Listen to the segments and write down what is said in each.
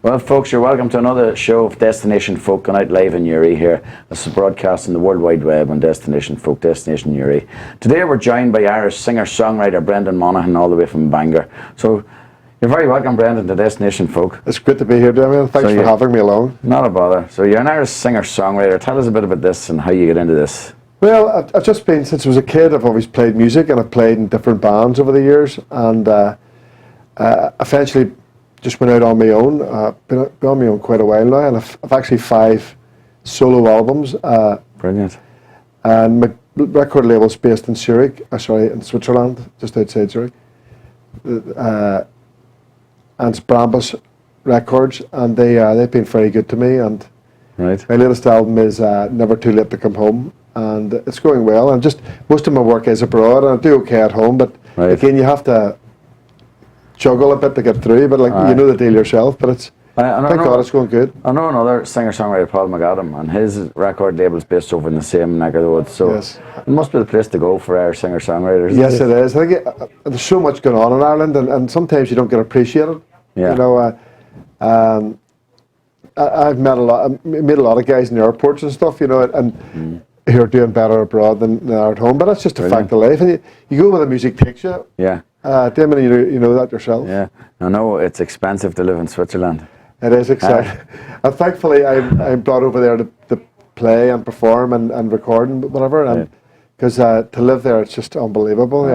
Well, folks, you're welcome to another show of Destination Folk, going out live in Uri here. This is broadcast on the World Wide Web on Destination Folk, Destination Uri. Today we're joined by Irish singer-songwriter Brendan Monaghan, all the way from Bangor. So, you're very welcome, Brendan, to Destination Folk. It's great to be here, Damien. Thanks for having me along. Not a bother. So, you're an Irish singer-songwriter. Tell us a bit about this and how you get into this. Well, I've just been, since I was a kid, I've always played music, and I've played in different bands over the years, and eventually just went out on my own. Been on my own quite a while now, and I've actually 5 solo albums. Brilliant. And my record label's based in Zurich, in Switzerland, just outside Zurich. And it's Brambus Records, and they've been very good to me. And right. My latest album is Never Too Late to Come Home, and it's going well. And just most of my work is abroad, and I do okay at home, but again, you have to juggle a bit to get through, but you know the deal yourself. But thank God it's going good. I know another singer-songwriter, Paul McAdam, and his record label's based over in the same neck of the woods. So it must be the place to go for our singer-songwriters. Yes, it is. I think there's so much going on in Ireland, and sometimes you don't get appreciated. Yeah. You know, I've met a lot of guys in the airports and stuff. You know, and who are doing better abroad than they are at home. But that's just a fact of life, and you go where the music takes you. Yeah. Damon, you know that yourself. Yeah, I know it's expensive to live in Switzerland. It is, exactly. And thankfully, I'm brought over there to play and perform and record and whatever. And because to live there, it's just unbelievable.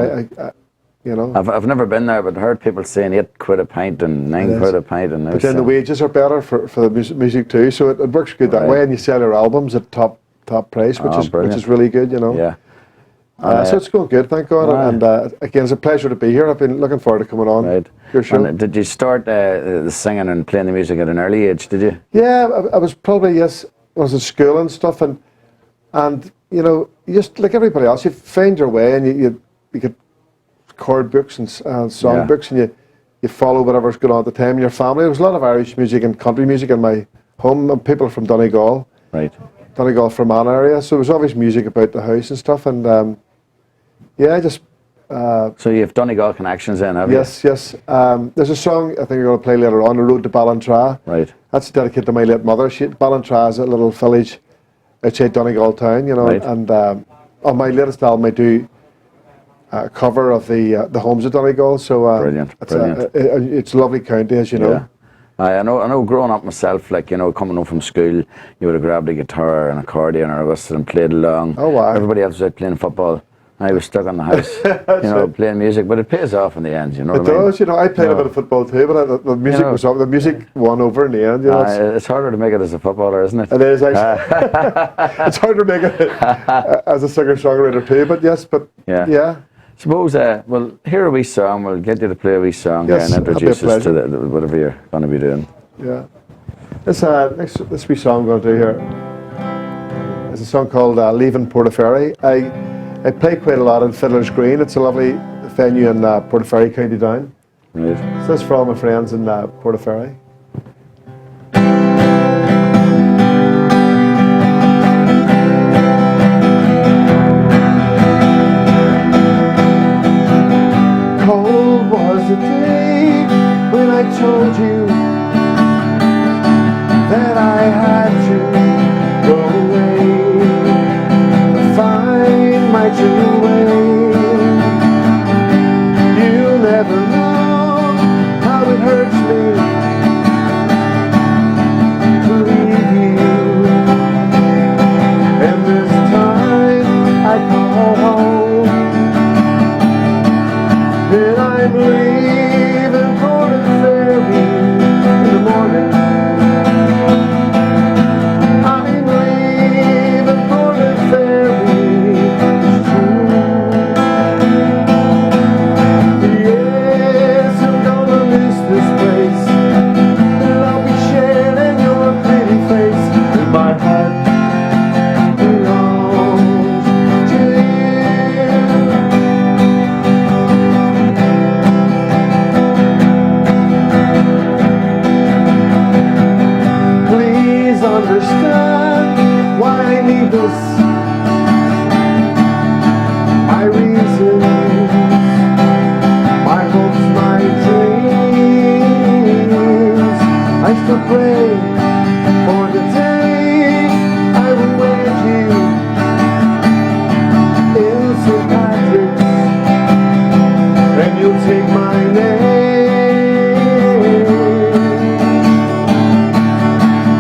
You know. I've never been there, but heard people saying £8 a pint and £9 a pint. And but then the wages are better for the music too, so it works good that way. And you sell your albums at top price, which is really good. You know. Yeah. So it's going good, thank God. And again, it's a pleasure to be here. I've been looking forward to coming on. Right. Your show. And did you start the singing and playing the music at an early age, did you? Yeah, I was probably, I was at school and stuff, and you know, just like everybody else, you find your way, and you get chord books and song books, and you follow whatever's going on at the time in your family. There was a lot of Irish music and country music in my home, and people from Donegal. Right. Donegal, Fermanagh area, so there was always music about the house and stuff, and just... so you have Donegal connections then, have you? Yes. There's a song I think you're going to play later on, The Road to Ballantrae. Right. That's dedicated to my late mother. Ballantrae is a little village outside Donegal town, you know, and on my latest album I do a cover of the homes of Donegal, so brilliant. It's a lovely county, as you know. Yeah. I know growing up myself, like, you know, coming home from school, you would have grabbed a guitar and accordion or a whistle and played along. Oh, wow. Everybody else was out playing football. I was stuck in the house, you know, playing music, but it pays off in the end, you know what I mean? It does, you know, I played a bit of football too, but the music was up, the music won over in the end, you know. It's harder to make it as a footballer, isn't it? It is, actually. It's harder to make it as a singer-songwriter too, but yeah. Suppose, we'll hear a wee song, we'll get you to play a wee song yes, and introduce us to whatever you're going to be doing. Yeah. This wee song I'm going to do here is a song called Leaving Portaferry. I play quite a lot in Fiddler's Green. It's a lovely venue in Portaferry, County Down. Right. So this is for all my friends in Portaferry. Cold was the day when I told you that I had to go away, find my true way. You'll never know how it hurts me to leave you, and this time I call home, and I'm leaving Portaferry in the morning. I'm leaving Portaferry, it's true. to pray for the day I will wed you in St. Patrick's, and you'll take my name,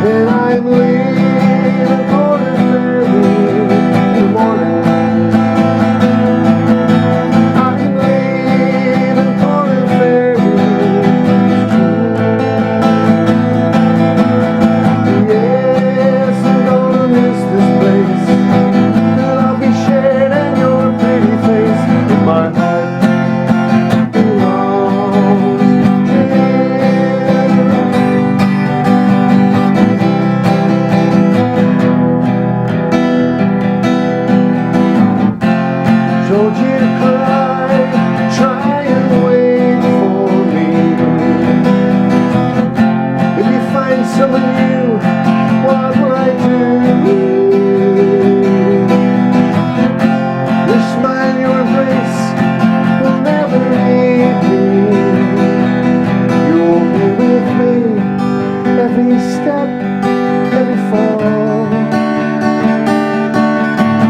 and I'm leaving for the ferry in the morning. I'm leaving for the ferry. Yes, I'm gonna miss this place, and I'll be sharing your pretty face in my heart. Don't you cry, try and wait for me. If you find someone new, what will I do? Your smile, your embrace will never leave me. You'll be with me every step, every fall.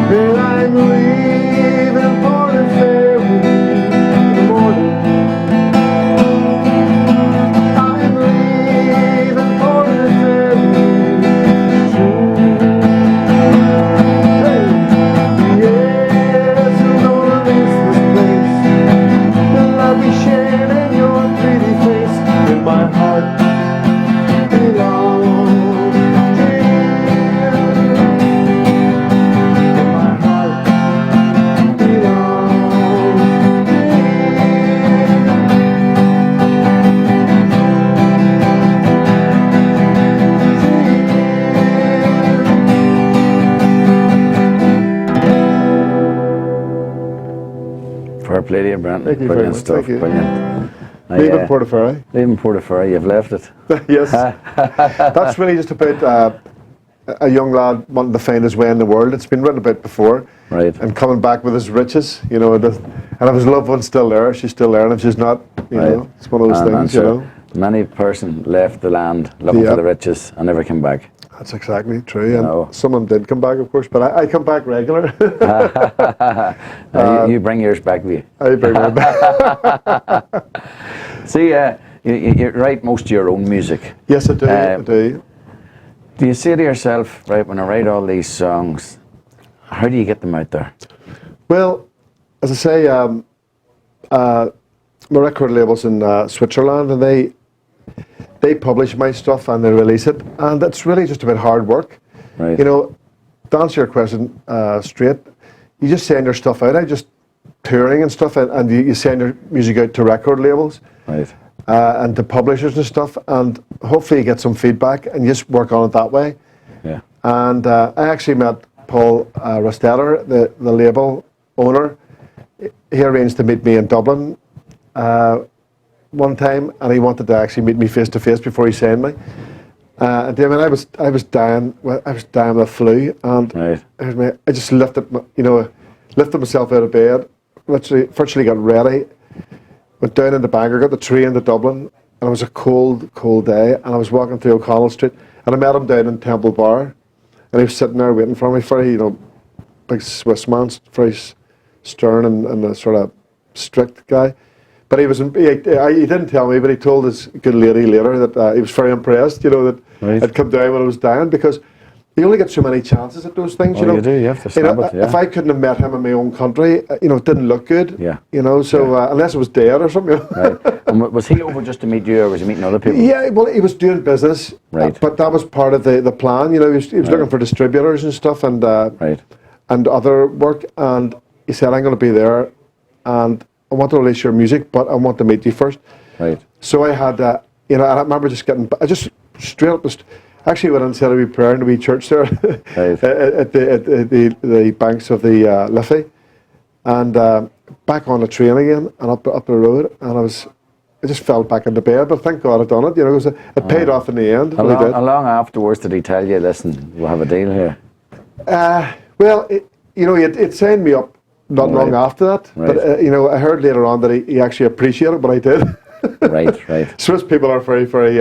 And I'm leaving for the ferry in the morning. I'm leaving for the ferry. Hey, yes, I'm gonna miss this place, and I'll be sharing your pretty face in my heart. Belongs to you. In my heart belongs to Fair play to you, Brent. Thank you very Brilliant much. stuff. Thank you. Brilliant. Leaving Portaferry. Leaving Portaferry, you've left it. Yes. That's really just about a young lad wanting to find his way in the world. It's been written about before. Right. And coming back with his riches, you know, and if his loved one's still there, she's still there, and if she's not, you know, it's one of those things, you know. Many person left the land looking for the riches and never came back. That's exactly true, and No. someone did come back, of course, but I come back regular. You bring yours back with you. I bring it back. See, you write most of your own music. Yes, I do. I do. Do you say to yourself, right, when I write all these songs, how do you get them out there? Well, as I say, my record label's in Switzerland, and they publish my stuff and they release it, and it's really just about hard work. Right. You know, to answer your question straight, you just send your stuff out. I just touring and stuff, and you send your music out to record labels. Right. And to publishers and stuff, and hopefully you get some feedback and you just work on it that way. Yeah. And I actually met Paul Rostetter, the label owner. He arranged to meet me in Dublin one time, and he wanted to actually meet me face to face before he signed me. And I mean, I was dying. I was dying with the flu, and I just lifted myself out of bed, literally, virtually got ready. Went down in the Bangor, got the train to Dublin, and it was a cold, cold day, and I was walking through O'Connell Street, and I met him down in Temple Bar, and he was sitting there waiting for me, very, big Swiss man, very stern and a sort of strict guy. But he didn't tell me, but he told his good lady later that he was very impressed, that I'd come down when I was dying, because you only get so many chances at those things, you do, you have to snap it, yeah. If I couldn't have met him in my own country, it didn't look good. Yeah. Unless it was dead or something. Right. And was he over just to meet you, or was he meeting other people? Yeah, well, he was doing business, but that was part of the plan. He was looking for distributors and stuff, and other work, and he said, I'm going to be there, and I want to release your music, but I want to meet you first. Right. So I had, I remember I just straight up, actually went and said a wee prayer in a wee church there at the banks of the Liffey, and back on the train again and up the road, and I just fell back into bed, but thank God I'd done it. It paid off in the end. How long afterwards did he tell you, listen, we'll have a deal here? Well, it signed me up not long after that, but I heard later on that he actually appreciated what I did. Right. Swiss people are very, very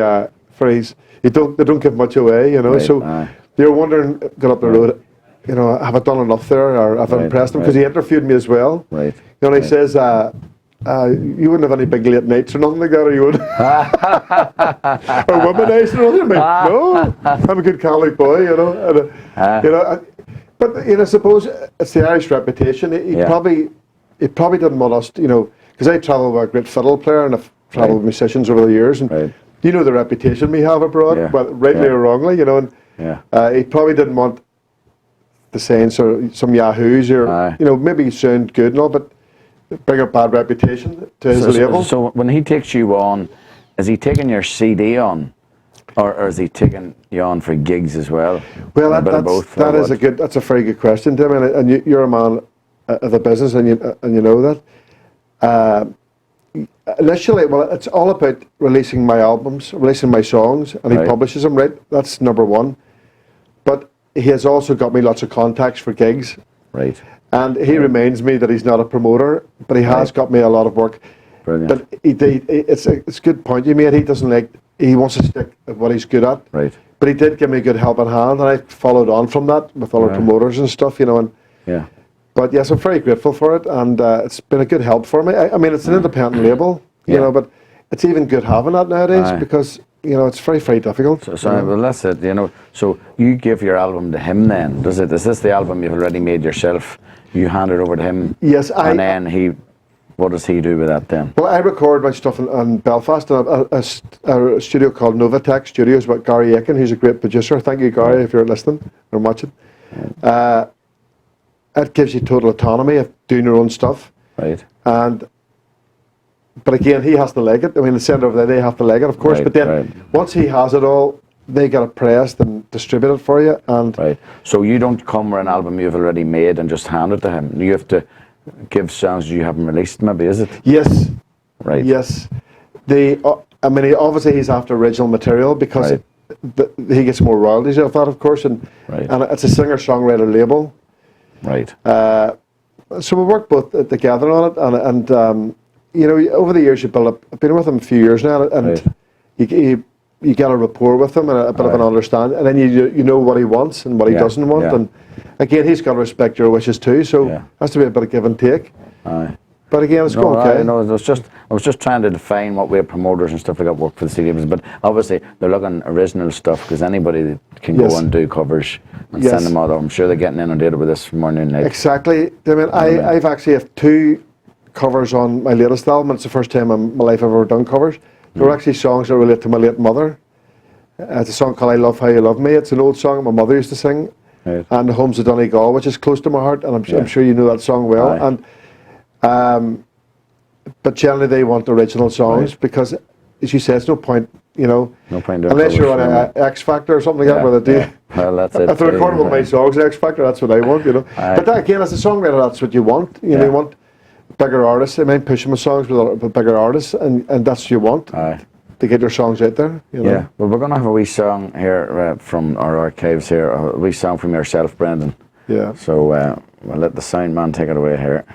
phrase. They don't give much away, you know. Right, So aye. they're wondering, got up the road, you know, have I done enough there, or have I Right, impressed them? Because right. he interviewed me as well. Right. You know, and he right. says, you wouldn't have any big late nights or nothing like that, or you would? Or womanizer or anything? No, I'm a good Catholic boy, you know. And, you know, but you know, I suppose it's the Irish reputation. He probably didn't want us, you know, because I travel with a great fiddle player and I've travelled with musicians over the years, and you know the reputation we have abroad, but rightly or wrongly, you know. And he probably didn't want the saying some yahoos or you know, maybe sound good and all, but bring a bad reputation to his label. So when he takes you on, is he taking your CD on, or is he taking you on for gigs as well? Well, that's a very good question, Tim, and you're a man of the business, and you know that. Initially, well, it's all about releasing my albums, releasing my songs, and he publishes them. Right, that's number one. But he has also got me lots of contacts for gigs. Right. And he reminds me that he's not a promoter, but he has got me a lot of work. Brilliant. But it's a good point you made. He wants to stick at what he's good at. Right. But he did give me a good helping hand, and I followed on from that with other promoters and stuff, you know. And but yes, I'm very grateful for it, and it's been a good help for me. I mean, it's an independent label, you know, but it's even good having that nowadays because, you know, it's very, very difficult. So well, that's it, you know. So you give your album to him then, does it? Is this the album you've already made yourself? You hand it over to him? Yes, and then what does he do with that then? Well, I record my stuff in Belfast, in a studio called Novatech Studios with Gary Aiken, who's a great producer. Thank you, Gary, if you're listening or watching. It gives you total autonomy of doing your own stuff. Right. But again, he has to leg it. I mean, the centre of they have to leg it, of course. But then once he has it all, they get it pressed and distributed for you. And so you don't come with an album you've already made and just hand it to him. You have to give songs you haven't released, maybe, is it? Yes. Right. Yes. I mean, obviously he's after original material because he gets more royalties off that, of course. And it's a singer-songwriter label. Right. So we work both together on it, and you know, over the years you build up. I've been with him a few years now, and you get a rapport with him and a bit of an understanding, and then you know what he wants and what he doesn't want, and again he's got to respect your wishes too. So has to be a bit of give and take. But again, it's going okay. No, I was just trying to define what way promoters and stuff like that work for the stadiums. But obviously, they're looking original stuff because anybody can go and do covers and send them out. I'm sure they're getting inundated with this from morning and night. Exactly. I mean, I've actually have 2 covers on my latest album. It's the first time in my life I've ever done covers. They're actually songs that relate to my late mother. It's a song called "I Love How You Love Me." It's an old song my mother used to sing, and "Home's of Donegal," which is close to my heart, and I'm sure you know that song well. And but generally they want original songs because, as you say, it's no point, you know, unless you're on an X Factor or something like that, where they do. Well, that's it. If they record one of my songs, X Factor, that's what I want, you know. But that, again, as a songwriter, that's what you want. You know, you want bigger artists. I mean, pushing my songs with bigger artists, and that's what you want to get your songs out there. You know? Yeah. Well, we're going to have a wee song here from our archives here, a wee song from yourself, Brendan. Yeah. So we'll let the sound man take it away here.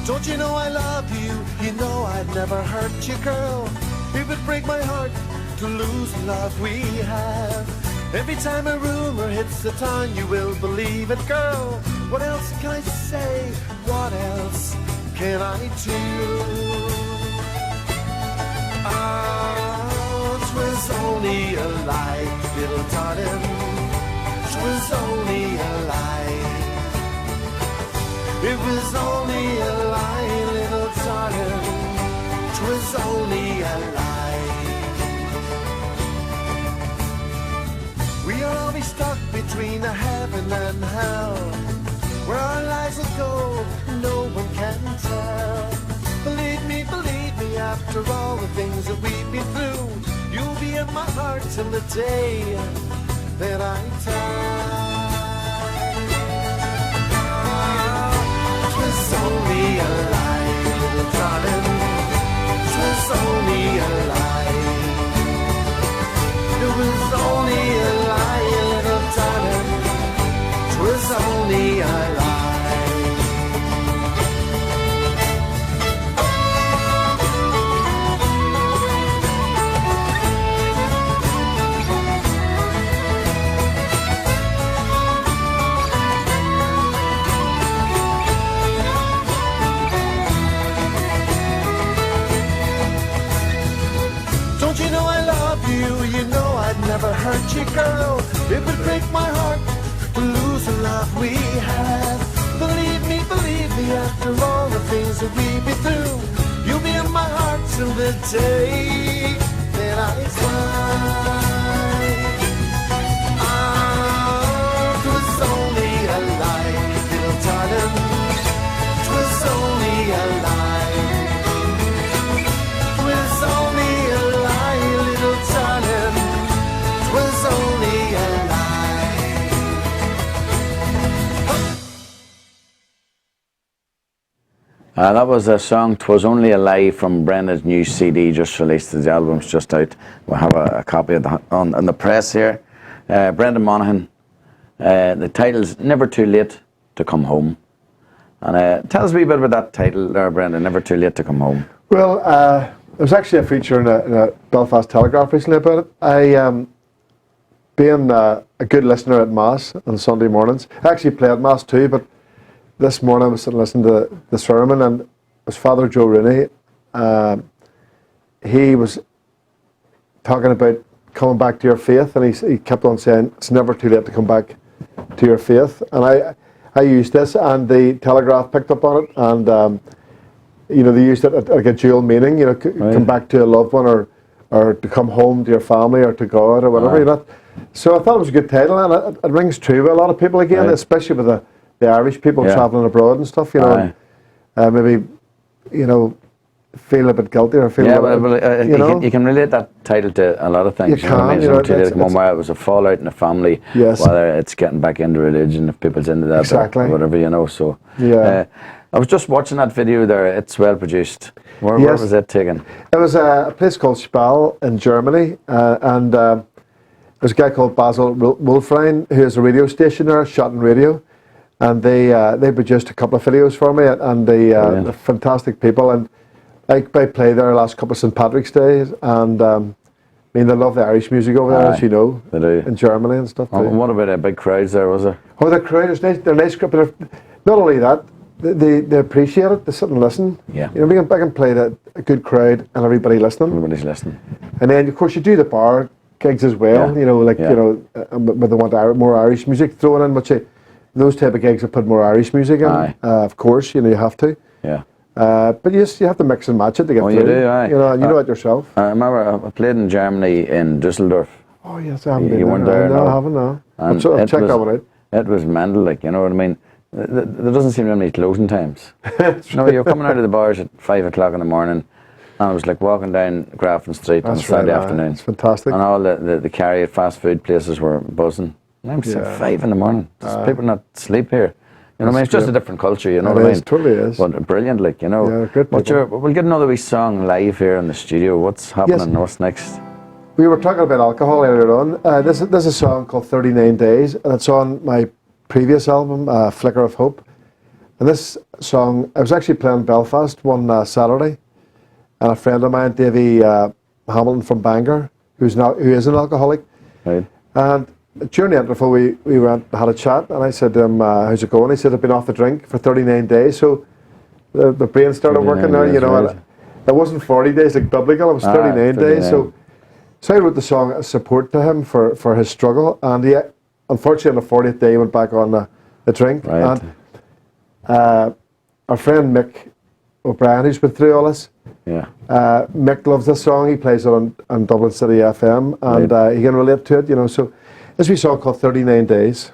Don't you know I love you? You know I'd never hurt you, girl. It would break my heart to lose the love we have. Every time a rumor hits the town, you will believe it, girl. What else can I say? What else can I do? Oh, 'twas only a lie, little darling. 'Twas only a lie. It was only a lie, little darling. 'Twas only a lie. We We are always stuck between a heaven and hell. Where our lives will go, no one can tell. Believe me, after all the things that we've been through, you'll be in my heart till the day that I die. 'Twas only a lie, little darling. 'Twas only a lie. It was only a lie, little darling. 'Twas only a lie. Don't you know I love you? You know I'd never hurt you, girl. It would break my heart to lose the love we have. Believe me, after all the things that we've been through, you'll be in my heart till the day that I die. Ah, 'twas only a lie, little darling. 'Twas only a lie. 'Twas only a lie, little darling. 'Twas only a lie. That was a song, "'Twas Only a Lie," from Brendan's new CD just released. The album's just out. We'll have a copy of that on the press here. Brendan Monaghan. The title's "Never Too Late to Come Home." And tell us a wee bit about that title there, Brendan, "Never Too Late to Come Home." Well, there was actually a feature in a Belfast Telegraph recently about it. I, being a good listener at Mass on Sunday mornings, I actually play at Mass too, but this morning I was sitting listening to the sermon, and it was Father Joe Rooney. He was talking about coming back to your faith, and he kept on saying, it's never too late to come back to your faith. And I used this, and the Telegraph picked up on it, and you know, they used it at like a dual meaning, you know, come back to a loved one, or to come home to your family, or to God, or whatever. You know? So I thought it was a good title, and it rings true with a lot of people again, especially with the Irish people travelling abroad and stuff, you know, and maybe, you know, feel a bit guilty or feel you know, you can relate that title to a lot of things. You can, you know, where it was a fallout in the family, whether it's getting back into religion, if people's into that, or whatever, you know. So I was just watching that video there. It's well produced. Where was it taken? It was a place called Spal in Germany, and there's a guy called Basil Wolfrein, who has a radio station there, Shotton Radio. And they produced a couple of videos for me, and they're fantastic people. And I play there last couple of St. Patrick's Days, and I mean, they love the Irish music over there, as you know, they do. In Germany and stuff. And what about big crowds there, was there? Oh, the crowd is nice. They're nice, but not only that, they appreciate it. They sit and listen. Yeah. You know, I can play a good crowd and everybody listening. Everybody's listening. And then, of course, you do the bar gigs as well. You know, like you know, but they want more Irish music thrown in, but those type of gigs, I put more Irish music in. Of course, you know, you have to. Yeah. But yes, you have to mix and match it to get through. You do, aye. You know, and you know it yourself. I remember I played in Germany, in Dusseldorf. Oh yes, I haven't been You weren't there? No, I haven't. No. And I'll check that one out. It was mental, like, you know what I mean. There doesn't seem to be any closing times. No, you're coming out of the bars at 5 o'clock in the morning, and I was like walking down Grafton Street on a Sunday afternoon. It's fantastic. And all the carry fast food places were buzzing. And I'm saying 5 in the morning. Just people not sleep here. You know what I mean? It's just a different culture, you know what I mean? It totally is. But brilliant, like, you know. Yeah, good people. But we'll get another wee song live here in the studio. What's happening? What's next? We were talking about alcohol earlier on. There's a song called 39 Days, and it's on my previous album, Flicker of Hope. And this song, I was actually playing Belfast one Saturday, and a friend of mine, Davy Hamilton from Bangor, who is an alcoholic. Right. And during the interval, we went and had a chat, and I said to him, how's it going? He said, I've been off the drink for 39 days. So the brain started working now, you know. Right. And it wasn't 40 days like biblical, it was 39 days. So I wrote the song as support to him for his struggle. And he, unfortunately, on the 40th day, he went back on the drink. Right. And our friend Mick O'Brien, who's been through all this, Mick loves this song. He plays it on Dublin City FM, and he can relate to it, you know. So This wee song called 39 Days.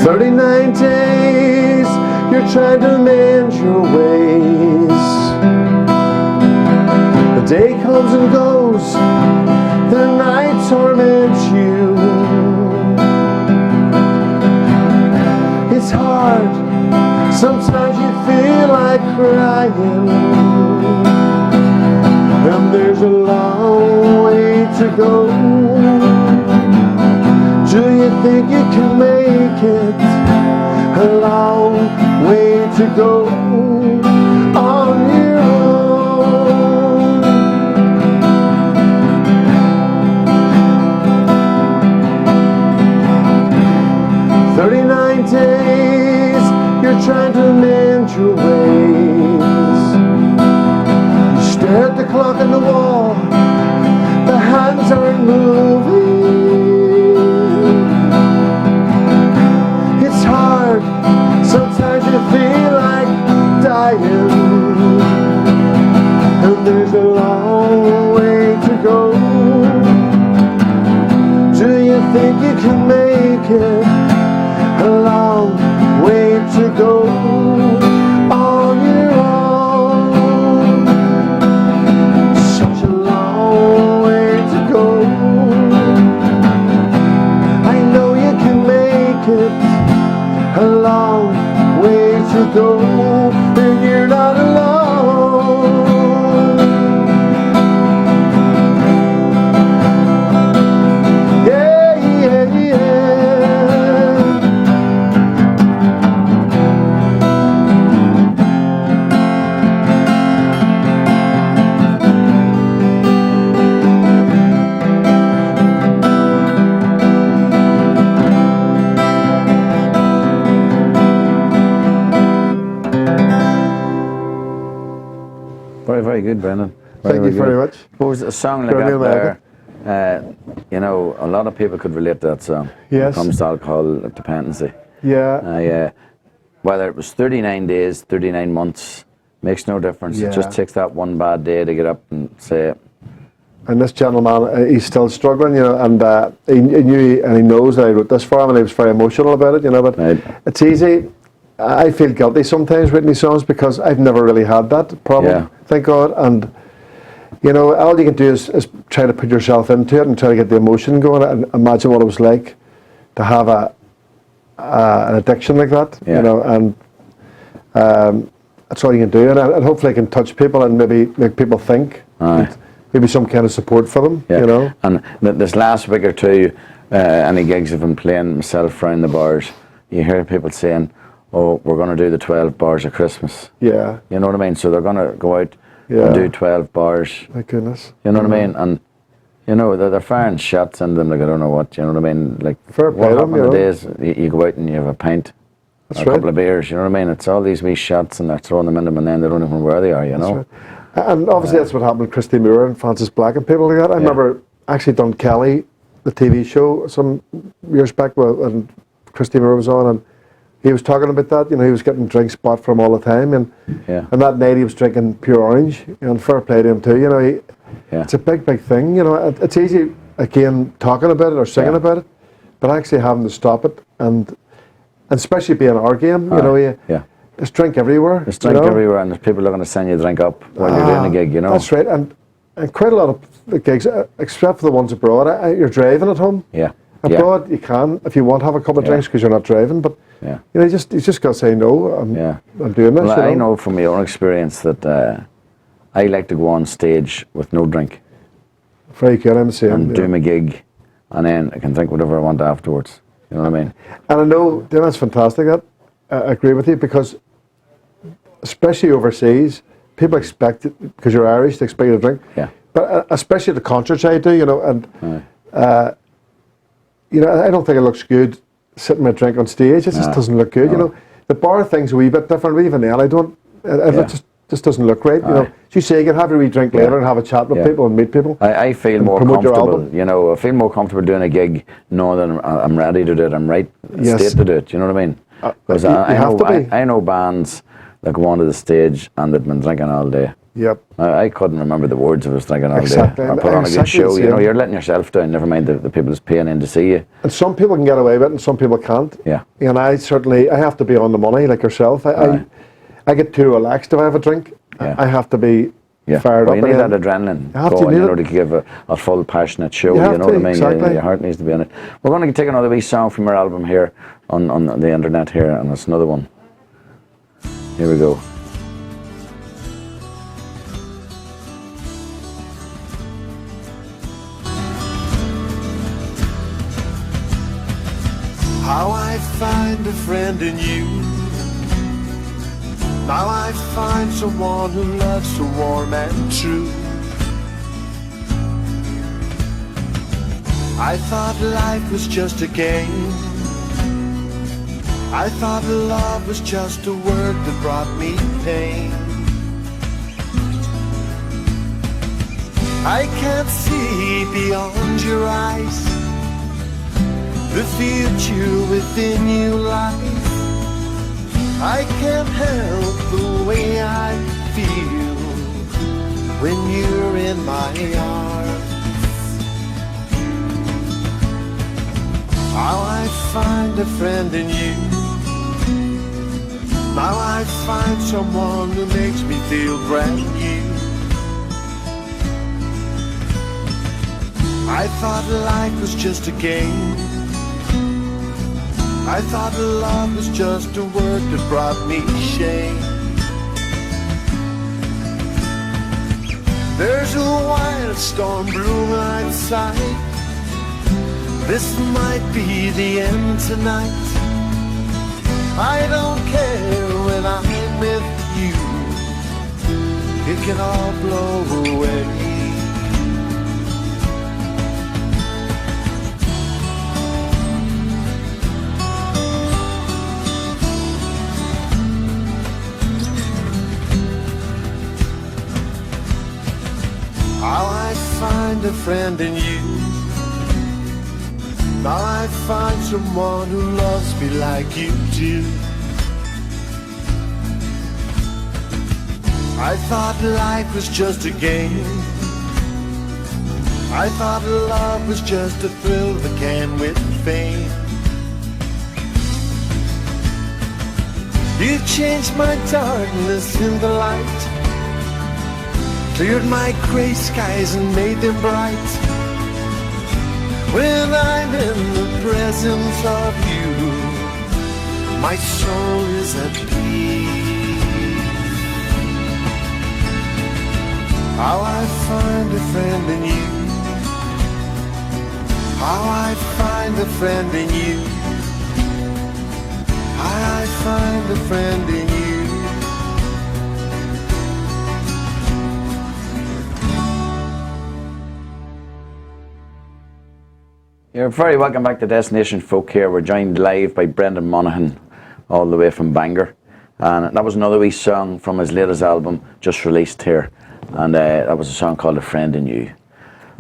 39 days, you're trying to mend your ways. The day comes and goes, the night torments you. It's hard, sometimes you feel like crying, and there's a long way to go. Do you think you can make it? A long way to go on your own. "39 days, you're trying to mend your ways. You stare at the clock on the wall, the hands aren't moving. Sometimes you feel like dying, and there's a long way to go. Do you think you can make it? A long way to go on your own. Such a long way to go. I know you can make it. A long way to go, and you're not alone. Yeah, yeah, yeah. Very, very good, Brendan. Thank you very much. What was a song like that there? You know, a lot of people could relate to that song. Yes. When it comes to alcohol dependency. Yeah. Whether it was 39 days, 39 months, makes no difference. Yeah. It just takes that one bad day to get up and say it. And this gentleman, he's still struggling, you know, and he knew and he knows that I wrote this for him, and he was very emotional about it, you know. But it's easy. I feel guilty sometimes writing these songs because I've never really had that problem, thank God. And you know, all you can do is try to put yourself into it and try to get the emotion going and imagine what it was like to have an addiction like that, you know. And that's all you can do, and hopefully I can touch people and maybe make people think. Maybe some kind of support for them, you know. And this last week or two, any gigs I've been playing myself around the bars, you hear people saying, "Oh, we're going to do the 12 bars of Christmas." Yeah. You know what I mean? So they're going to go out and do 12 bars. My goodness. You know what I mean? And, you know, they're firing shots into them like I don't know what, you know what I mean? Like, fair play what them, happened the days you go out and you have a pint, That's or a couple of beers, you know what I mean? It's all these wee shots and they're throwing them in them and then they don't even know where they are, you know? Right. And obviously that's what happened with Christy Moore and Francis Black and people like that. I remember actually done Kelly, the TV show, some years back when Christy Moore was on, and he was talking about that. You know, he was getting drinks bought from all the time, and that night he was drinking pure orange. You know, and fair play to him too. You know, it's a big thing. You know, it's easy again talking about it or singing about it, but actually having to stop it, and especially being our game. You know, there's drink everywhere. There's drink everywhere, and there's people looking to send you a drink up while you're doing a gig, you know. That's right, and quite a lot of the gigs, except for the ones abroad, you're driving at home. Abroad, you can, if you want to have a couple of drinks because you're not driving, but you know, you just got to say no. I'm doing this. Well, I know from my own experience that I like to go on stage with no drink. Very good, I'm the same. And do my gig, and then I can drink whatever I want afterwards. You know what I mean? And I know, that's fantastic. I agree with you, because especially overseas, people expect it, because you're Irish, they expect you to drink. But especially the concerts I do, you know, and you know, I don't think it looks good sitting with a drink on stage. It just doesn't look good. You know, the bar thing's a wee bit different. Even then, I don't. It just doesn't look right. You know, as you say, you can have a wee drink later and have a chat with people and meet people. I feel more comfortable. You know, I feel more comfortable doing a gig knowing that I'm ready to do it. I'm right state to do it. You know what I mean? Because I know bands that go onto the stage and they've been drinking all day. Yep. I couldn't remember the words. I was drinking all day. Exactly. I put on a good show. You know, you're letting yourself down. Never mind the people that's paying in to see you. And some people can get away with it, and some people can't. Yeah. And I have to be on the money like yourself. I get too relaxed if I have a drink. Yeah. I have to be fired up. You need that adrenaline going, to give a full passionate show. You know what I mean? Exactly. Your heart needs to be on it. We're going to take another wee song from your album here on the internet here, and it's another one. Here we go. How I find a friend in you. Now I find someone who loves so warm and true. I thought life was just a game. I thought love was just a word that brought me pain. I can't see beyond your eyes. The future within you lies. I can't help the way I feel when you're in my arms. How I find a friend in you. Now I find someone who makes me feel brand new. I thought life was just a game. I thought love was just a word that brought me shame. There's a wild storm brewing outside. This might be the end tonight. I don't care when I'm with you. It can all blow away. How I find a friend in you. Now I find someone who loves me like you do. I thought life was just a game. I thought love was just a thrill that came with fame. You've changed my darkness into light, cleared my gray skies and made them bright. When I'm in the presence of you, my soul is at peace. How I find a friend in you. How I find a friend in you. How I find a friend in you. You're very welcome back to Destination Folk here. We're joined live by Brendan Monaghan, all the way from Bangor. And that was another wee song from his latest album, just released here. And that was a song called A Friend in You.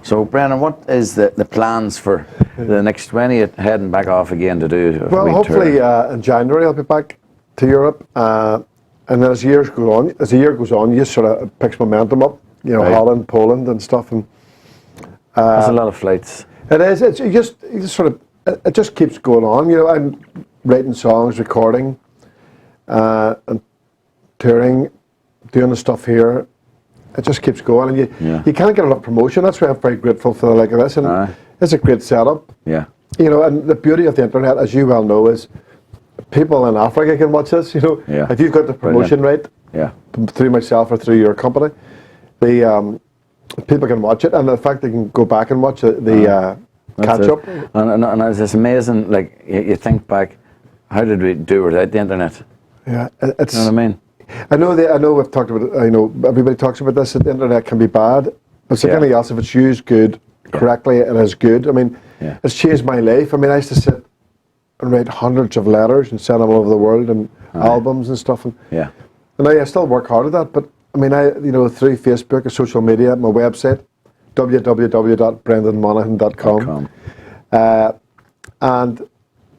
So, Brendan, what is the plans for the next, when are you heading back off again to do a Well, wee hopefully tour? in January I'll be back to Europe. And then as the year goes on, you just sort of picks momentum up. You know, Right. Holland, Poland and stuff. And There's a lot of flights. it is. You just sort of. It just keeps going on. You know, I'm writing songs, recording, and touring, doing the stuff here. It just keeps going, and you can't get enough promotion. That's why I'm very grateful for the like of this, and it's a great setup. Yeah. You know, and the beauty of the internet, as you well know, is people in Africa can watch this. You know, if you've got the promotion right, through myself or through your company, the people can watch it, and the fact they can go back and watch the catch up. And it's amazing. Like you think back, how did we do without the internet? Yeah, it's. You know what I mean? I know we've talked about it. I know everybody talks about this. That the internet can be bad, but it's like anything else. If it's used correctly, it is good. I mean, it's changed my life. I mean, I used to sit and write hundreds of letters and send them all over the world and albums and stuff. And And I still work hard at that, but I mean, through Facebook or social media, my website, www.brendanmonaghan.com. And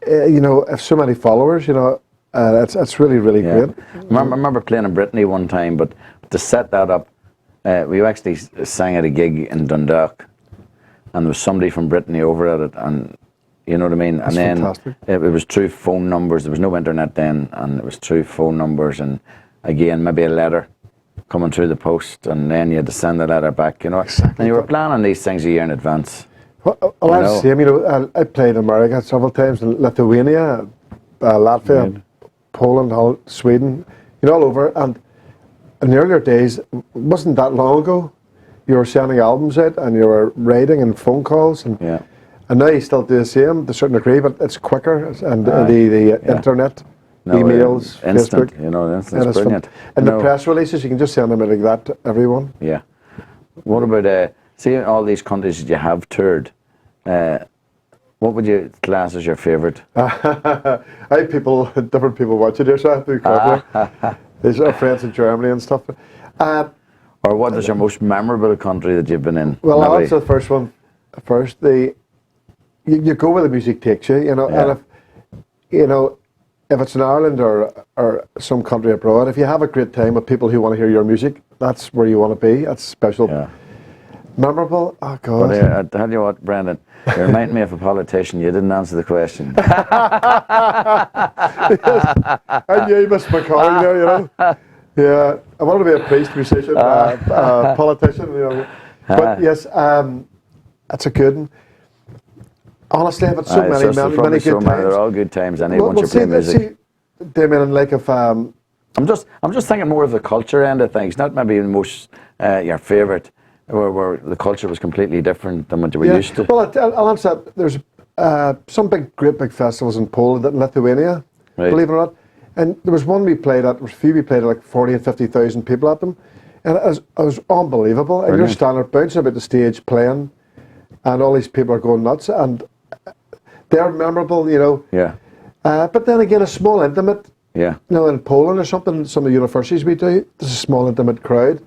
I have so many followers, it's really, really great. I remember playing in Brittany one time, but to set that up, we actually sang at a gig in Dundalk, and there was somebody from Brittany over at it, and you know what I mean? That's and then fantastic. it was through phone numbers. There was no internet then, and it was through phone numbers, and again, maybe a letter coming through the post, and then you had to send the letter back, Exactly. And you were planning these things a year in advance. Well, that's the same. I played in America several times, in Lithuania, Latvia, Poland, Sweden, all over. And in the earlier days, it wasn't that long ago, you were sending albums out and you were writing and phone calls. And now you still do the same to a certain degree, but it's quicker. And the internet, emails, instant, Facebook. Instant, it's brilliant. And the press releases, you can just send them out like that to everyone. Yeah. What about, see all these countries that you have toured, what would you class as your favourite? I have different people watching here, so I have to be careful. There's our friends in Germany and stuff. Or what is your most memorable country that you've been in? Well, I'll answer the first one first. You go where the music takes you, and if it's in Ireland or some country abroad, if you have a great time with people who want to hear your music, that's where you want to be. That's special. Yeah. Memorable? Oh, God. But I tell you what, Brendan, you remind me of a politician. You didn't answer the question. Yes. I knew you missed my calling there, Yeah, I wanted to be a priest, musician, politician, But yes, that's a good one. Honestly, I've had so many good times. They're all good times, once you play music. Damien, like if I'm just thinking more of the culture end of things, not maybe the most your favourite, where the culture was completely different than what you were used to. Well, I'll answer that. There's some great big festivals in Poland and Lithuania, believe it or not. And there was one we played at, there was a few we played at, like 40 and 50,000 people at them. And it was unbelievable. And you're standing there bouncing about the stage playing, and all these people are going nuts. And they're memorable, Yeah. But then again, a small, intimate, Yeah. in Poland or something, some of the universities we do, there's a small, intimate crowd,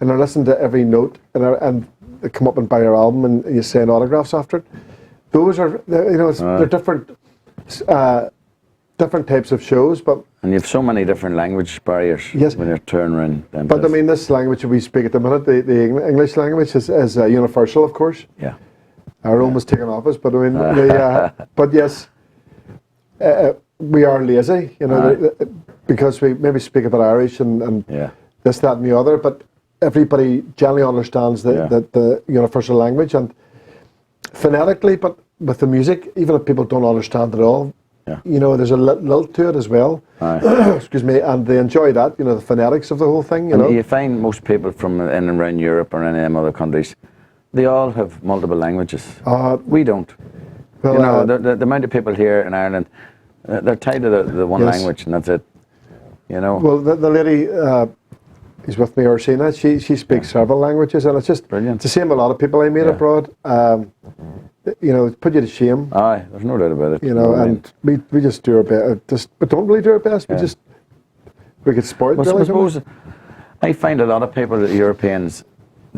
and they're listening to every note, and they come up and buy your album, and you sign autographs after it. Those are, they're different types of shows, but... And you have so many different language barriers when you're touring around. But I mean, this language we speak at the minute, the English language is universal, of course. Yeah. Our own was taken off us, but I mean, but yes, we are lazy, because we maybe speak a bit Irish and this, that, and the other, but everybody generally understands the universal language, and phonetically, but with the music, even if people don't understand it all, there's a lilt to it as well. Excuse me, and they enjoy that, the phonetics of the whole thing. You find most people from in and around Europe or any of them other countries, they all have multiple languages. We don't. Well, the amount of people here in Ireland, they're tied to the one language, and that's it. Well, the lady is with me, Ursina. She speaks several languages, and it's just brilliant. It's the same with a lot of people I meet abroad. Put you to shame. Aye, there's no doubt about it. And we just do our best. We don't really do our best. We get spoiled. Well, I suppose I find a lot of people, the Europeans,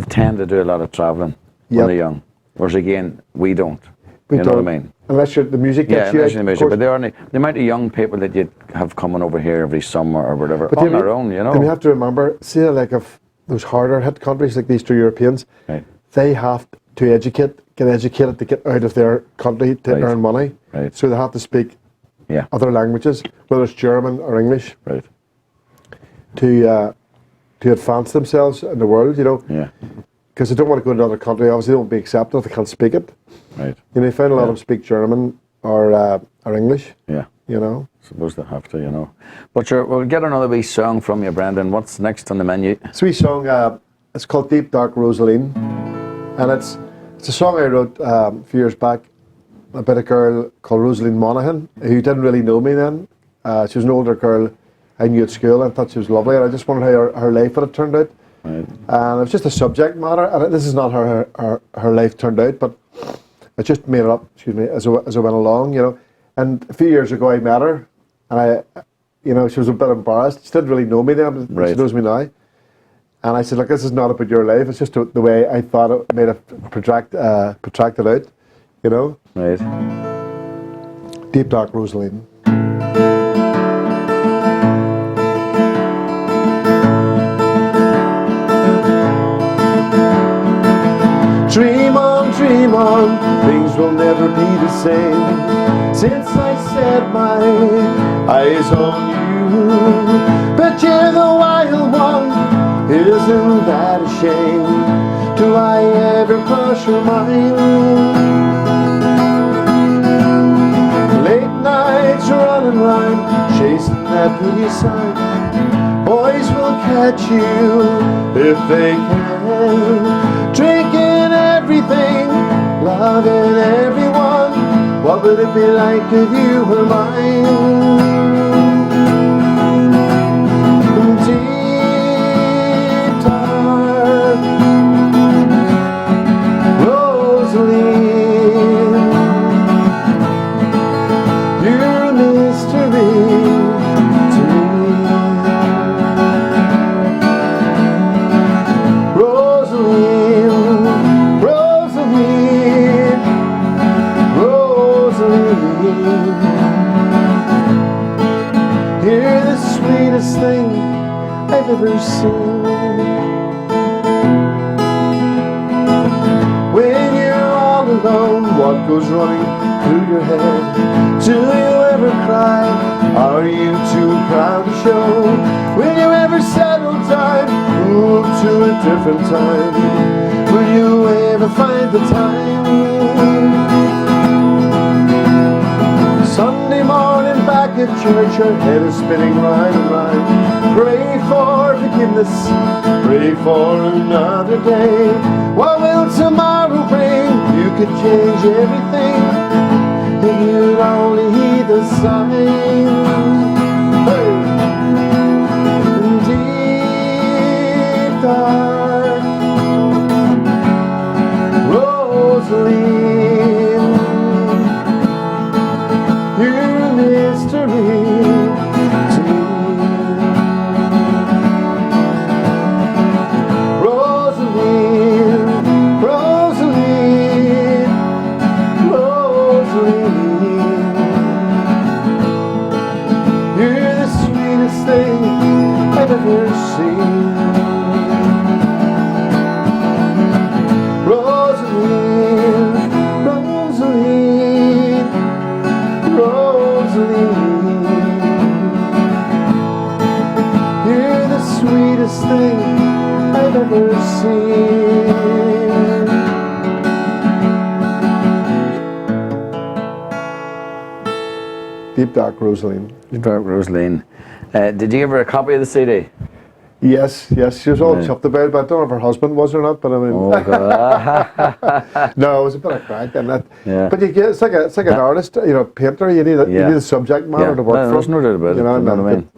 tend to do a lot of travelling when they're young, whereas again we don't. We know don't. What I mean? Unless the music gets you. The music, but the amount of young people that you have coming over here every summer or whatever on their own, Then you have to remember, see, like if those harder hit countries like these two Europeans, they have to get educated to get out of their country to earn money. Right. So they have to speak other languages, whether it's German or English, to advance themselves in the world, Yeah. Because they don't want to go to another country. Obviously, they won't be accepted if they can't speak it. Right. You find a lot of them speak German or English. Yeah. Suppose they have to, But we'll get another wee song from you, Brendan. What's next on the menu? It's a wee song. It's called Deep Dark Rosaline, and it's a song I wrote a few years back about a girl called Rosaline Monaghan who didn't really know me then. She was an older girl I knew at school, and I thought she was lovely, and I just wondered how her life had turned out. Right. And it was just a subject matter, and this is not how her life turned out, but I just made it up, as I went along, And a few years ago I met her, and you know, she was a bit embarrassed. She didn't really know me then, but Right. she knows me now. And I said, look, this is not about your life. It's just the way I thought it made it protracted out, you know. Right. Deep Dark Rosaline. Dream on, things will never be the same. Since I set my eyes on you, but you're the wild one, isn't that a shame? Do I ever cross your mind? Late nights running round, chasing that pretty sign. Boys will catch you if they can, drinking everything, loving everyone. What would it be like if you were mine? Deep dark Rosaline, you're a mystery to me. Rosaline, Rosaline, Rosaline, you're the sweetest thing I've ever seen. When you're all alone, what goes running through your head? Do you ever cry? Are you too proud to show? Will you ever settle down, move to a different time? Will you ever find the time? Sunday morning back at church, your head is spinning round and round. Pray for forgiveness, pray for another day. What will tomorrow bring? You could change everything if you'd only heed the signs. Hey! Deep dark Rosaline, you're a mystery to me. Rosaline, Rosaline, Rosaline, you're the sweetest thing I've ever seen. Rosaline, Rosaline, Rosaline, you're the sweetest thing I've ever seen. Deep Dark Rosaline. Deep Dark Rosaline. Did you give her a copy of the CD? Yes, she was all Right. chuffed about it, but I don't know if her husband was or not, but I mean, Oh, God. no, it was a bit of crack and that. Yeah. But you get, it's like an artist, you know, painter, you need Yeah. a subject matter to work no, from. there's no doubt about it. You know, You know and what I mean?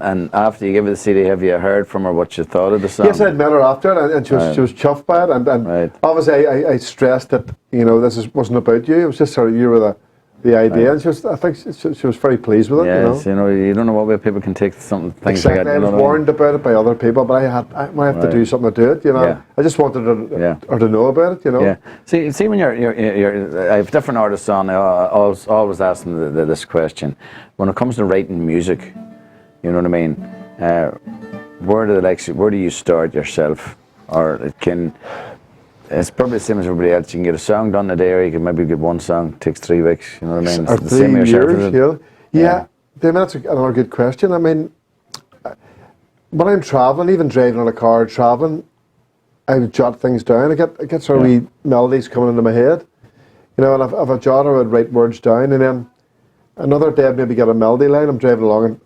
And after you gave her the CD, have you heard from her what you thought of the song? yes, I'd met her after it, and Right. she was chuffed by it, and Right. obviously I stressed that, you know, wasn't about you, it was just sort of you were the idea, and I think she was very pleased with it, Yes, you know. you don't know what way people can take something, things Exactly, like that. I you was know what warned about it by other people, but I might have to Right. do something to do it, you know. Yeah. I just wanted her to know about it, you know. Yeah. See, when I have different artists on, I always ask them this question. When it comes to writing music, you know what I mean? Where do you start yourself? Or it's probably the same as everybody else. You can get a song done in a day, or you can maybe get one song, takes 3 weeks, you know what I mean? Or It's the same 3 with yourself, is years, it? yeah. Then that's another good question. I mean, when I'm traveling, even driving on a car, traveling, I would jot things down. I get sort of wee melodies coming into my head, you know. And if I jot, I would write words down, and then another day I'd maybe get a melody line. I'm driving along,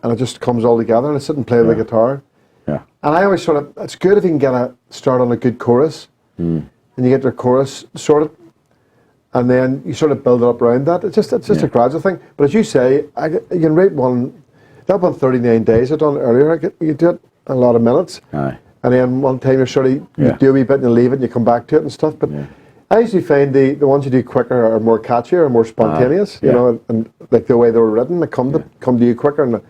and it just comes all together, and I sit and play the guitar. Yeah. And I always it's good if you can get a start on a good chorus, and you get your chorus sorted, and then you sort of build it up around that. It's just a gradual thing. But as you say, you can write that one 39 days I done earlier. You do it a lot of minutes, Aye. and then one time you do a wee bit and you leave it and you come back to it and stuff. But I usually find the ones you do quicker are more catchier or more spontaneous, you know, and like the way they were written, they come to you quicker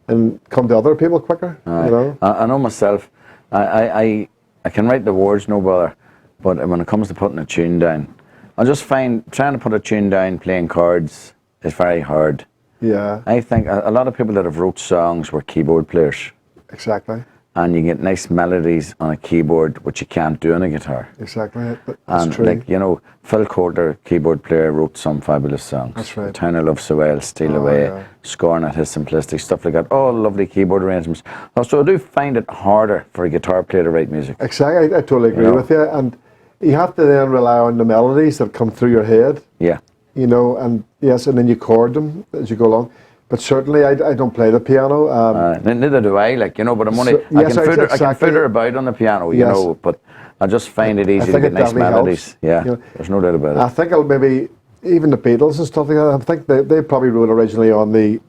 and come to other people quicker. You know, I know myself. I can write the words, no bother, but when it comes to putting a tune down, I just find trying to put a tune down playing chords is very hard. Yeah. I think a lot of people that have wrote songs were keyboard players. Exactly. And you get nice melodies on a keyboard, which you can't do on a guitar. Exactly. That's And true. like, you know, Phil Coulter, keyboard player, wrote some fabulous songs. That's right. The Town I Love So Well, Steal Away, yeah. Scorn at His Simplicity, stuff like that. All lovely keyboard arrangements. So I do find it harder for a guitar player to write music. Exactly. I totally agree with you. And you have to then rely on the melodies that come through your head. Yeah. You know, and yes, and then you chord them as you go along. But certainly, I don't play the piano. Neither do I, like, you know, but I'm only, I can fiddle about on the piano, you know, but I just find it easy to get nice melodies. Helps, yeah, you know. There's no doubt about it. I think it'll maybe, even the Beatles and stuff like that, I think they probably wrote originally on the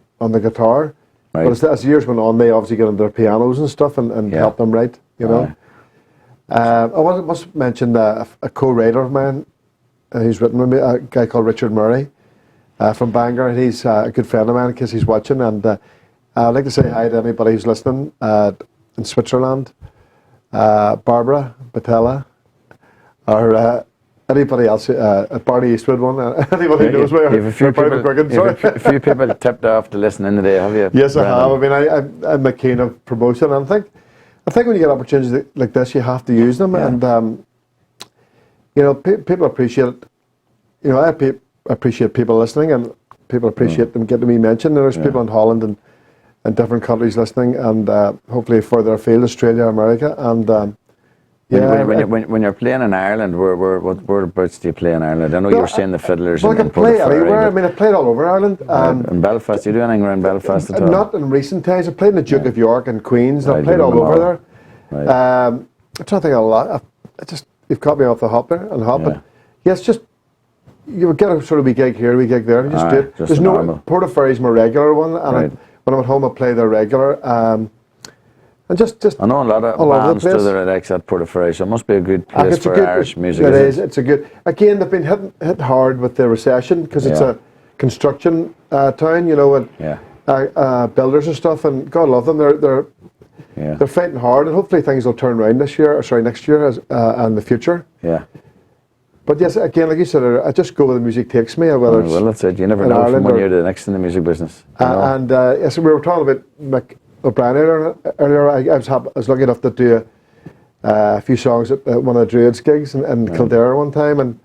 guitar. Right. But as years went on, they obviously get into their pianos and stuff and help them write, you know. I must mention a co-writer of mine who's written with me, a guy called Richard Murray. From Bangor, and he's a good friend of mine in case he's watching. And I'd like to say hi to anybody who's listening in Switzerland, Barbara, Batella, or anybody else, Barney Eastwood one, anybody who knows where. You have a few people tipped off to listen in today, have you? Yes, I have. I mean, I'm a keen of promotion, and I think when you get opportunities like this, you have to use them, and you know, people appreciate it. You know, I appreciate people listening, and people appreciate them getting me mentioned. There's people in Holland and different countries listening, and hopefully further afield, Australia, America, and when you're playing in Ireland, whereabouts do you play in Ireland? I know you were saying the Fiddlers. Well, I can play anywhere. I mean, I played all over Ireland. In Belfast, do you do anything around Belfast at all? Not in recent times. I played in the Duke of York and Queens. Right, I played all over there. Right. I'm trying to think a lot. You've caught me off the hop there, but yes, just. You would get a sort of wee gig here, wee gig there, and you just do it. There's no normal. Portaferry's my regular one, and when I'm at home, I play the regular. And just I know a lot of bands do their legs at Portaferry, so it must be a good place for Irish music. It is. It's a good. Again, they've been hit hard with the recession because it's a construction town, you know, and builders and stuff. And God love them, they're fighting hard, and hopefully things will turn around next year, and the future. Yeah. But yes, again, like you said, I just go where the music takes me. Whether well, that's it. You never know from one year to the next in the music business. And yes, we were talking about Mick O'Brien earlier. I was lucky enough to do a few songs at one of the Druids gigs in Kildare one time, and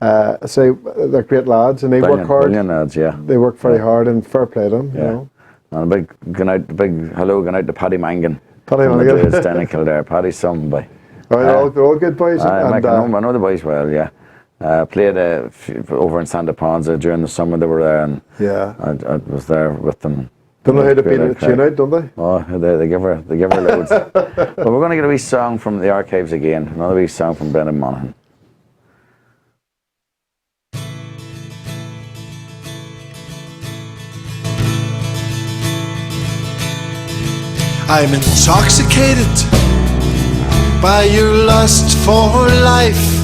I say they're great lads, and they work hard. Brilliant lads, yeah. They work very hard, and fair play to them. You know. And a big hello going out to Paddy Mangan. Paddy Mangan. The Druids down in Kildare. Paddy's something boy. Oh, they're all good boys. I know the boys well, yeah. Played over in Santa Ponza during the summer they were there, and I was there with them. Don't know how to beat a tune out, don't they? Oh, they give her loads. But we're going to get a wee song from the archives again, another wee song from Brendan Monaghan. I'm intoxicated by your lust for life.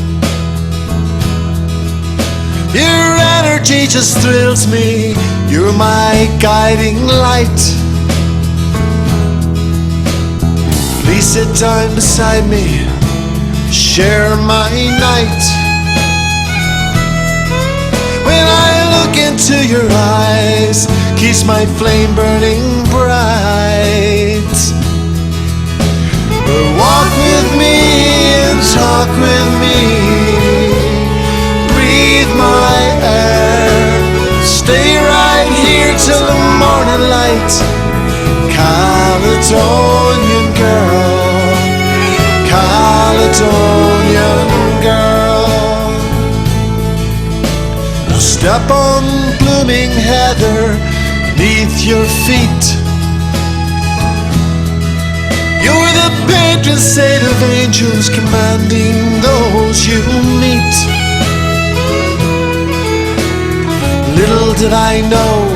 Your energy just thrills me. You're my guiding light. Please sit down beside me, share my night. When I look into your eyes, keeps my flame burning bright. Walk with me and talk with me, breathe my air, stay right here till the morning light. Caledonian girl, Caledonian girl. I'll step on blooming heather beneath your feet. You're the patron saint of angels, commanding those you meet. Little did I know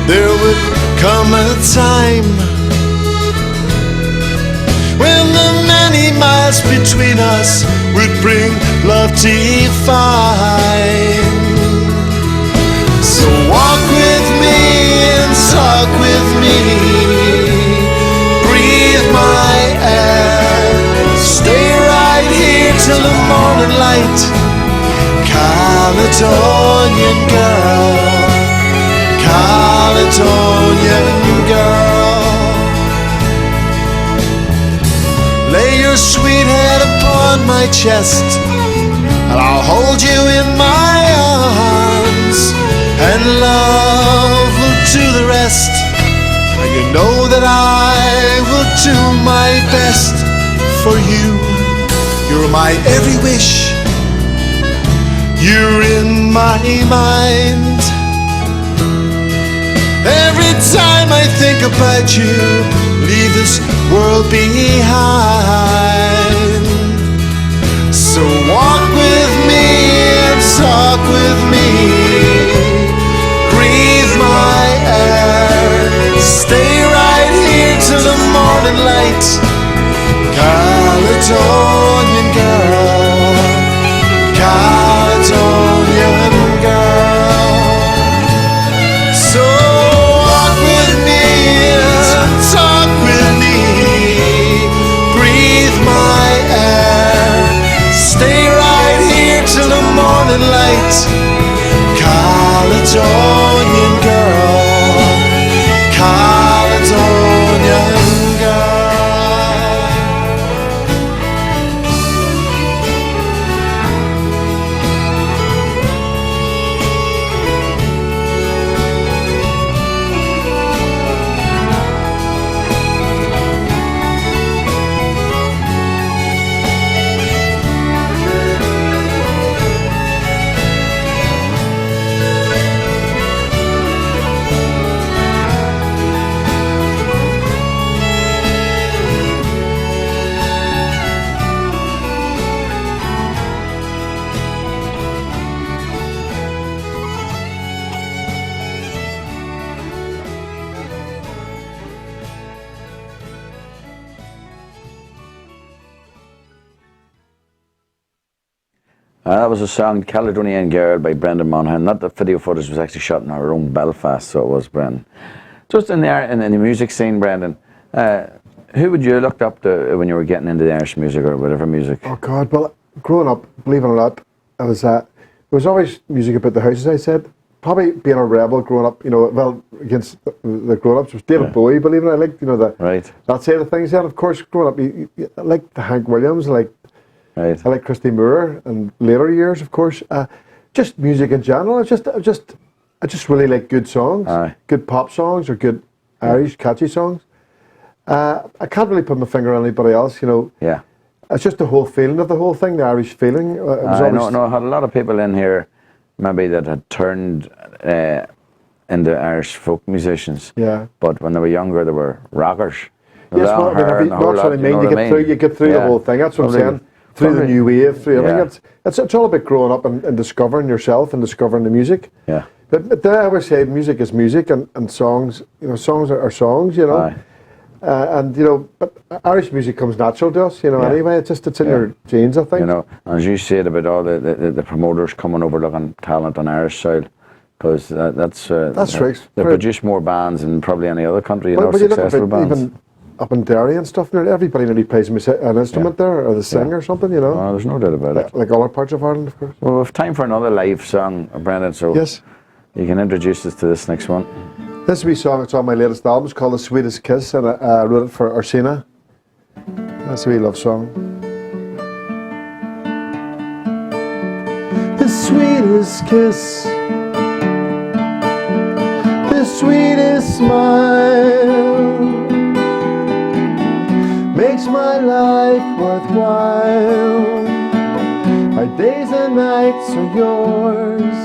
there would come a time when the many miles between us would bring love divine. So walk with me and talk with me, breathe my air, stay right here till the morning light. Caledonian girl, Caledonian girl, lay your sweet head upon my chest, and I'll hold you in my arms, and love will do the rest. And you know that I will do my best for you. You're my every wish, you're in my mind. Every time I think about you, leave this world behind. So walk with me and talk with me, breathe my air, stay right here till the morning light. Caledonian girl, Caledonian girl. So walk with me and talk with me, breathe my air, stay right here till the morning light. Caledonian girl, Caledonian girl. That was a song, Caledonian Girl by Brendan Monaghan. Not that video footage was actually shot in our own Belfast, so it was, Brendan. Just in the music scene, Brendan, who would you looked up to when you were getting into the Irish music or whatever music? Oh God! Well, growing up, believe it or not, I was there was always music about the house, as I said. Probably being a rebel growing up, you know, well against the grown-ups was David Bowie. Believe it, I liked, you know, that side of things. Then, of course, growing up, I liked the Hank Williams, I like Christy Moore, and later years, of course, just music in general. I just really like good songs, good pop songs, or good Irish catchy songs. I can't really put my finger on anybody else, you know. Yeah. It's just the whole feeling of the whole thing, the Irish feeling. I had a lot of people in here, maybe that had turned into Irish folk musicians. Yeah. But when they were younger, they were rockers. Yes, well, that's what I mean. You get through the whole thing. That's what I'm saying. Through the new wave, I think it's all about growing up and discovering yourself and discovering the music. Yeah. But I always say music is music, and songs, you know, songs are songs, you know. And you know, but Irish music comes natural to us, you know. Anyway, it's in your genes, I think. You know, as you said about all the promoters coming over looking talent on Irish soil, because that's right. They produce more bands than probably any other country, you know, successful bands. Even up in Derry and stuff, everybody nearly plays an instrument there, or they sing or something, you know. Oh, there's no doubt about it. Like other parts of Ireland, of course. Well, we have time for another live song, Brendan, so yes, you can introduce us to this next one. This wee song, it's on my latest album, it's called The Sweetest Kiss, and I wrote it for Ursina. That's a wee love song. The sweetest kiss, the sweetest smile, makes my life worthwhile. My days and nights are yours.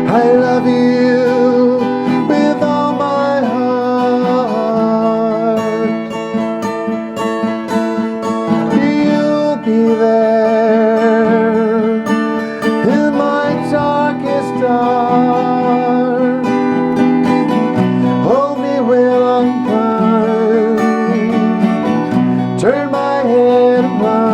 I love you with all my heart. You'll be there in my darkest hour. Hold me when I'm crying, turn my head around.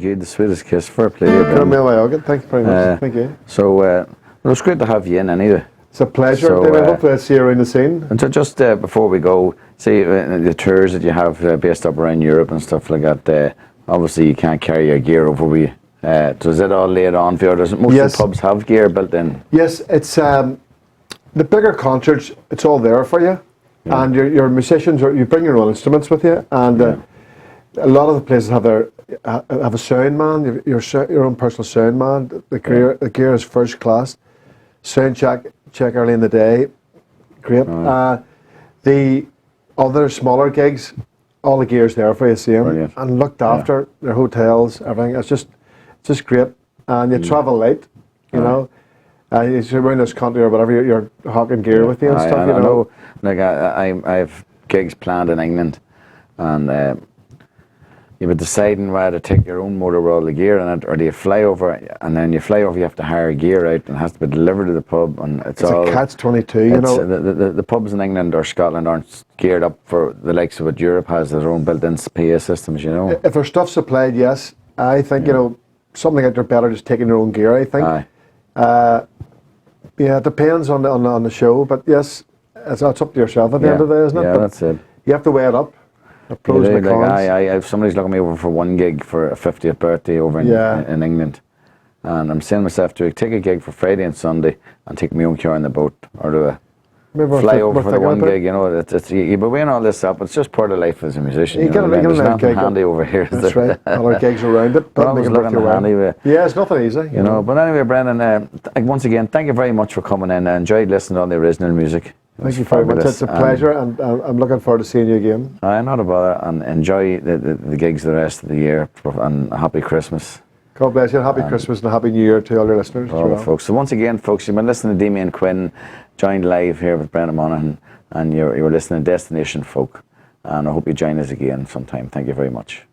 good. The sweetest kiss. Fair play to you, Come Brendan. here, Augie. Thank you very much. Thank you. So, it was great to have you in anyway. It's a pleasure, So, David. Hopefully I'll see you around the scene. And so just before we go, see the tours that you have based up around Europe and stuff like that, obviously you can't carry your gear over with you. So is it all laid on for you? Does most of the pubs have gear built in? Yes, it's the bigger concerts, it's all there for you. Yeah. And your musicians, you bring your own instruments with you. And a lot of the places have a sound man, your own personal sound man. The gear is first class. Sound check early in the day, great. The other smaller gigs, all the gear's there for you, same. Brilliant. And looked after, their hotels, everything. It's just great. And you travel light, you know. You're around this country or whatever, you're hawking gear with you and stuff, you know. Like I've gigs planned in England, and you were deciding whether to take your own motor with all the gear in it, or do you fly over, and then you fly over, you have to hire gear out, and it has to be delivered to the pub, and it's all a catch-22, you know. The pubs in England or Scotland aren't geared up for the likes of what Europe has, their own built-in PA systems, you know. If there's stuff supplied, yes. I think, you know, something like they're better just taking your own gear, I think. Yeah, it depends on the show, but yes, it's up to yourself at the end of the day, isn't it? Yeah, but that's it. You have to weigh it up. The pros and the cons. If somebody's looking me over for one gig for a 50th birthday over in England, and I'm saying to myself, do I take a gig for Friday and Sunday and take my own car on the boat, or do I fly over for the one gig? You know, you've been weighing all this up. It's just part of life as a musician. You know, there's nothing handy over here. That's right. Other gigs around it. But always looking handy. Yeah, it's nothing easy. You know. But anyway, Brendan, once again, thank you very much for coming in. I enjoyed listening to all the original music. Thank you very much. It's a pleasure, and I'm looking forward to seeing you again. Not a bother, and enjoy the gigs the rest of the year, and happy Christmas. God bless you. Happy Christmas and Happy New Year to all your listeners. All the folks. So once again, folks, you've been listening to Damien Quinn, joined live here with Brendan Monaghan, and you're listening to Destination Folk. And I hope you join us again sometime. Thank you very much.